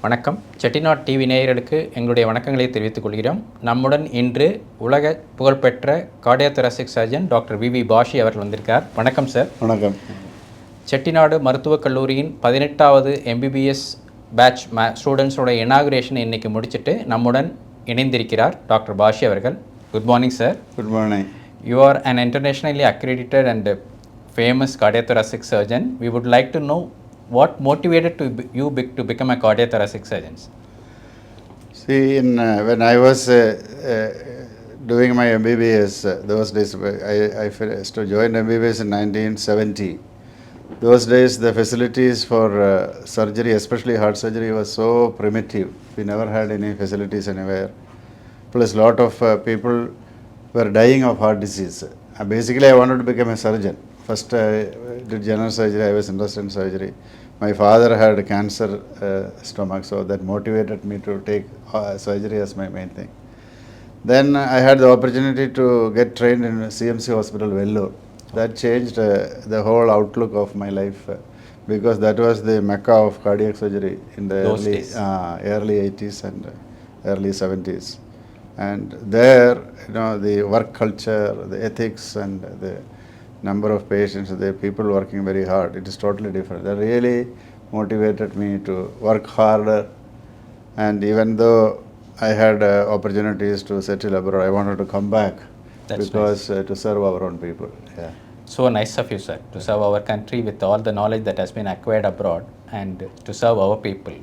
வணக்கம். செட்டிநாட் டிவி நேயர்களுக்கு எங்களுடைய வணக்கங்களை தெரிவித்துக் கொள்கிறோம். நம்முடன் இன்று உலக புகழ்பெற்ற கார்டியோதொராசிக் சர்ஜன் டாக்டர் வி பாஷி அவர்கள் வந்திருக்கார். வணக்கம் சார். வணக்கம். செட்டிநாடு மருத்துவக் கல்லூரியின் 18வது MBBS பேட்ச் ஸ்டூடெண்ட்ஸோட இனாகுரேஷன் இன்னைக்கு முடிச்சுட்டு நம்முடன் இணைந்திருக்கிறார் டாக்டர் பாஷி அவர்கள். Good morning sir. Good morning. You are an internationally accredited and famous cardiothoracic surgeon. We would like to know what motivated you to become a cardiothoracic surgeon? See, when I was doing my MBBS, those days I first joined MBBS in 1970. Those days the facilities for surgery, especially heart surgery, was so primitive. We never had any facilities anywhere. Plus lot of people were dying of heart disease. Basically I wanted to become a surgeon. First I did general surgery, I was interested in surgery. My father had cancer stomach, so that motivated me to take surgery as my main thing. Then I had the opportunity to get trained in CMC Hospital, 𝗺𝗲𝗄. That changed the whole outlook of my life because that was the mecca of cardiac surgery in the early 80s and early 70s. And there, the work culture, the ethics and the number of patients, the people working very hard, it is totally different. That really motivated me to work harder, and even though I had opportunities to settle abroad, I wanted to come back. That's because nice. To serve our own people. Yeah. So nice of you, sir, to serve our country with all the knowledge that has been acquired abroad and to serve our people.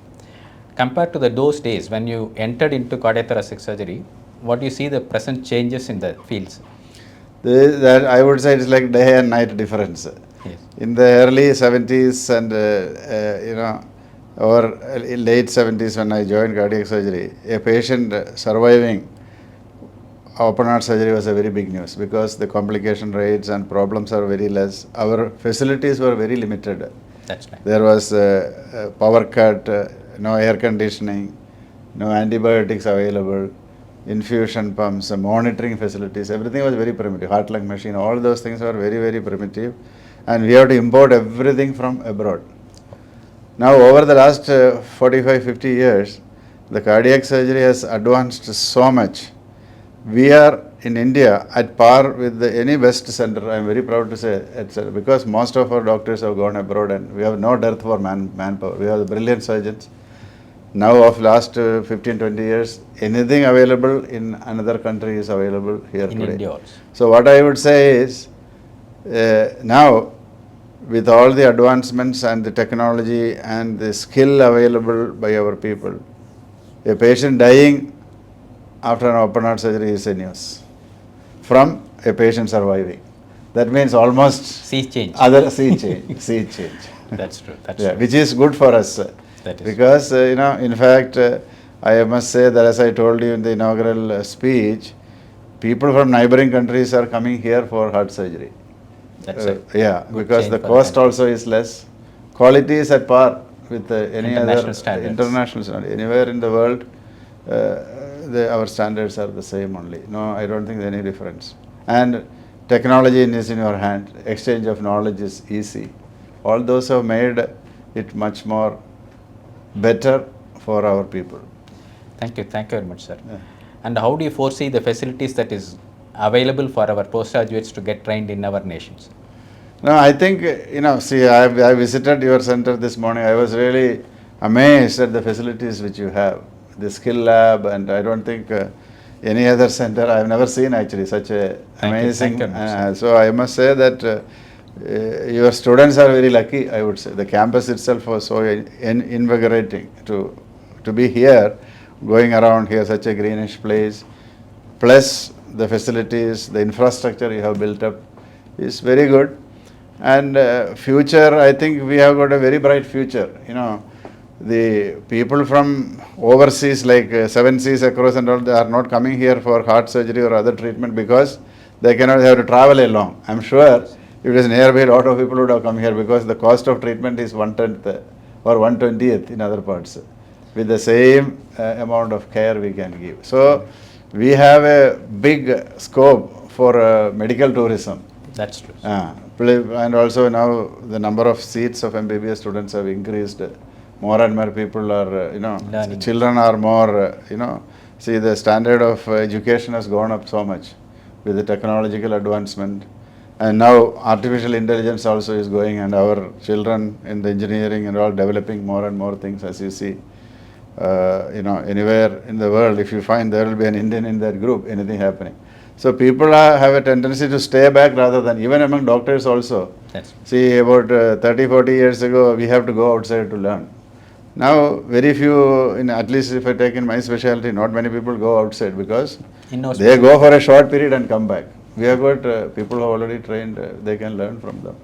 Compared to those days when you entered into cardiothoracic surgery, what do you see the present changes in the fields? That I would say it's like day and night difference. Yes. In the early 70s and or late 70s when I joined cardiac surgery, a patient surviving open heart surgery was a very big news because the complication rates and problems are very less. Our facilities were very limited. That's right. There was power cut, no air conditioning, no antibiotics available, infusion pumps, monitoring facilities, everything was very primitive. Heart lung machine, all those things were very, very primitive, and we have to import everything from abroad. Now over the last 45-50 years, the cardiac surgery has advanced so much. We are in India at par with any best center. I am very proud to say, because most of our doctors have gone abroad and we have no dearth for manpower. We have the brilliant surgeons. Now of last 15-20 years, anything available in another country is available here in today. India also. So what I would say is, now with all the advancements and the technology and the skill available by our people, a patient dying after an open heart surgery is a news from a patient surviving. That means almost sea change. Sea change. That's true. That's yeah, true. which is good for us. Because in fact, I must say that as I told you in the inaugural speech, people from neighboring countries are coming here for heart surgery. That's it. Yeah, because the cost also is less. Quality is at par with any international other standards. International standard. Anywhere in the world, our standards are the same only. No, I don't think there's any difference. And technology is in your hand. Exchange of knowledge is easy. All those have made it much more better for our people. Thank you very much, sir. Yeah. And how do you foresee the facilities that is available for our postgraduates to get trained in our nations? No, I think, see, I visited your center this morning. I was really amazed at the facilities which you have. The skill lab, and I don't think any other center, I have never seen actually such a amazing. So I must say that your students are very lucky, I would say. The campus itself was so invigorating to be here, going around here, such a greenish place, plus the facilities, the infrastructure you have built up is very good. And future, I think we have got a very bright future. The people from overseas, like 7 seas across and all, they are not coming here for heart surgery or other treatment because they have to travel along. I'm sure if it is nearby, a lot of people would have come here because the cost of treatment is 1/10 or 1/20th in other parts with the same amount of care we can give. So we have a big scope for medical tourism. That's true. And also now the number of seats of MBBS students have increased more and more people are, Learning. children are more, see the standard of education has gone up so much with the technological advancement. And now artificial intelligence also is going, and our children in the engineering and all developing more and more things, as you see. Anywhere in the world, if you find there will be an Indian in that group, anything happening. So people have a tendency to stay back rather than, even among doctors also. That's See, about 30, 40 years ago, we have to go outside to learn. Now, very few, at least if I take in my specialty, not many people go outside because they go for a short period and come back. We have got people who are already trained, they can learn from them.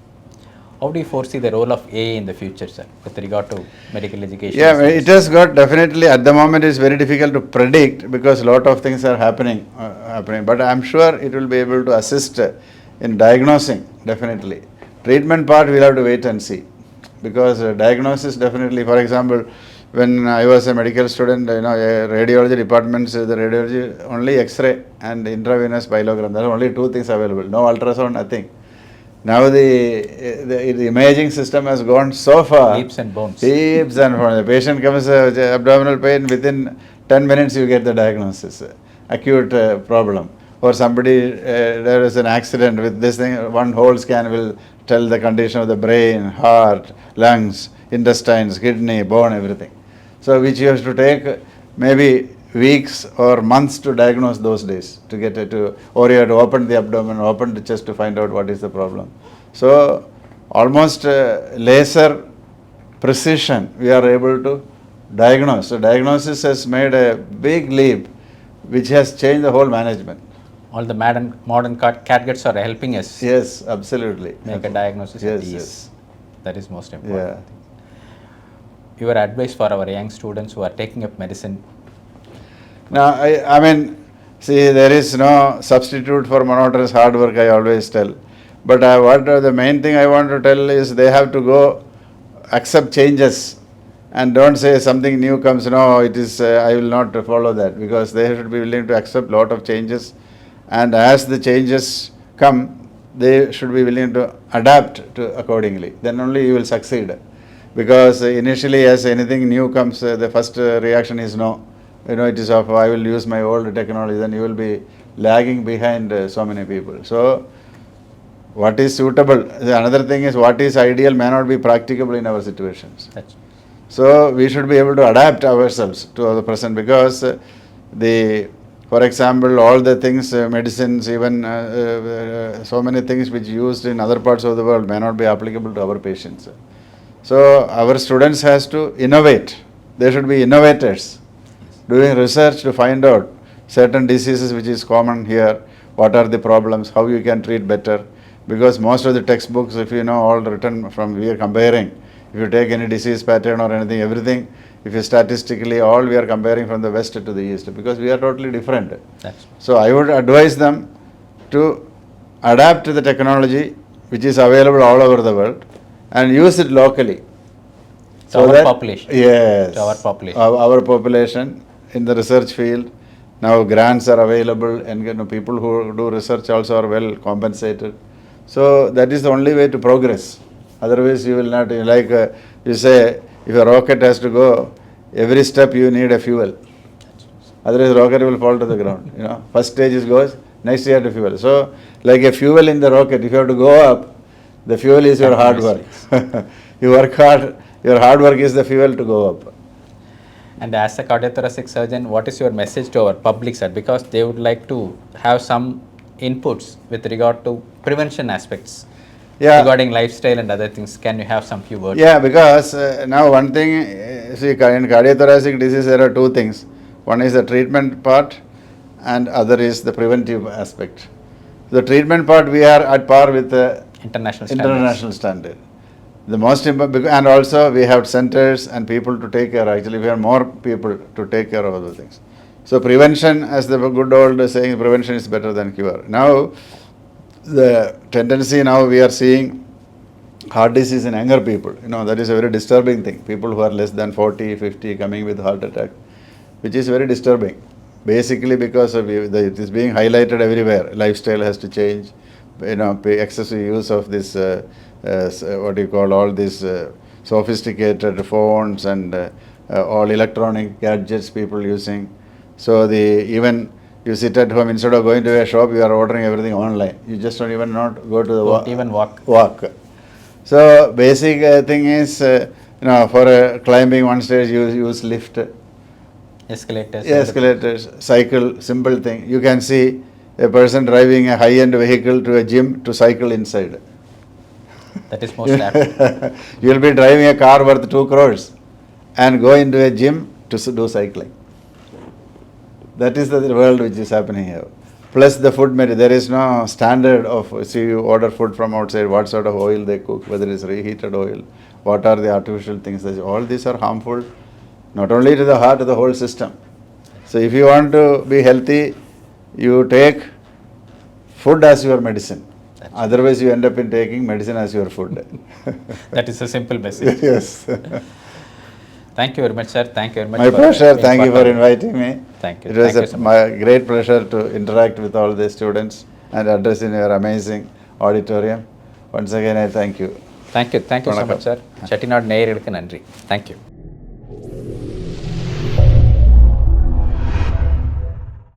How do you foresee the role of AI in the future, sir, with regard to medical education? Yeah, it has got definitely, at the moment it's very difficult to predict because a lot of things are happening. But I'm sure it will be able to assist in diagnosing, definitely. Treatment part we'll have to wait and see. Because diagnosis definitely, for example, when I was a medical student, radiology departments, the radiology, only X-ray and intravenous pyelogram. There are only two things available, no ultrasound, nothing. Now the imaging system has gone so far. Leaps and bounds. Leaps and bounds. The patient comes abdominal pain, within 10 minutes you get the diagnosis, acute problem. Or somebody, there is an accident with this thing, one whole scan will tell the condition of the brain, heart, lungs, intestines, kidney, bone, everything. So which you have to take maybe weeks or months to diagnose those days, to get it to, or you have to open the abdomen, open the chest to find out what is the problem. So almost laser precision we are able to diagnose. So diagnosis has made a big leap which has changed the whole management. All the modern catgets are helping us. Yes, absolutely. Make a diagnosis Yes, at ease. yes. That is most important. Yeah. Your advice for our young students who are taking up medicine? Now, I mean, see, there is no substitute for monotonous hard work, I always tell. But the main thing I want to tell is they have to go accept changes and don't say something new comes, no, it is, I will not follow that, because they should be willing to accept lot of changes. And as the changes come, they should be willing to adapt to accordingly. Then only you will succeed. Because initially, as anything new comes, the first reaction is no. It is of, I will use my old technology, then you will be lagging behind so many people. So, what is suitable? Another thing is, what is ideal may not be practicable in our situations. So, we should be able to adapt ourselves to the present, because for example, all the things, medicines, even so many things which used in other parts of the world may not be applicable to our patients. So, our students has to innovate. They should be innovators, doing research to find out certain diseases which is common here, what are the problems, how you can treat better. Because most of the textbooks, if you know, all written from, we are comparing. If you take any disease pattern or anything, everything, if you statistically, all we are comparing from the west to the east, because we are totally different. So I would advise them to adapt to the technology which is available all over the world and use it locally. To our population. Yes. To our population. Our population in the research field. Now grants are available, and people who do research also are well compensated. So that is the only way to progress. Otherwise you will not, like you say, if a rocket has to go, every step you need a fuel. Otherwise rocket will fall to the ground. First stage is goes, next you have to fuel. So like a fuel in the rocket, if you have to go up, the fuel is your hard work. You work hard, your hard work is the fuel to go up. And as a cardiothoracic surgeon, what is your message to our public, sir? Because they would like to have some inputs with regard to prevention aspects. Regarding lifestyle and other things. Can you have some few words? Yeah, because now one thing, see, in cardiothoracic disease there are two things. One is the treatment part and other is the preventive aspect. The treatment part we are at par with the international standard. The most important, and also we have centers and people to take care. Actually, we have more people to take care of other things. So prevention, as the good old saying, prevention is better than cure. Now, the tendency now we are seeing heart disease in younger people. That is a very disturbing thing. People who are less than 40, 50 coming with heart attack, which is very disturbing. Basically because of it is being highlighted everywhere. Lifestyle has to change. Excessive use of this, all these sophisticated phones and all electronic gadgets people using. So even you sit at home, instead of going to a shop, you are ordering everything online. You just don't even not go to the Don't even walk. So basic thing is, for climbing one stage, you use lift. Escalators, cycle, simple thing. You can see a person driving a high-end vehicle to a gym to cycle inside. That is most apt. You will be driving a car worth 2 crores and go into a gym to do cycling. That is the world which is happening here. Plus the food material. There is no standard of, see, you order food from outside, what sort of oil they cook, whether it's reheated oil, what are the artificial things. All these are harmful, not only to the heart, to the whole system. So if you want to be healthy, you take food as your medicine. Otherwise you end up in taking medicine as your food. That is a simple message. Yes. Thank you very much, sir. Thank you very much. My pleasure. Thank you for inviting me. Thank you. It was so my great pleasure to interact with all the students and address in your amazing auditorium. Once again, I thank you. Thank you so much, sir. Chettinad நேயர்களுக்கு நன்றி. Thank you.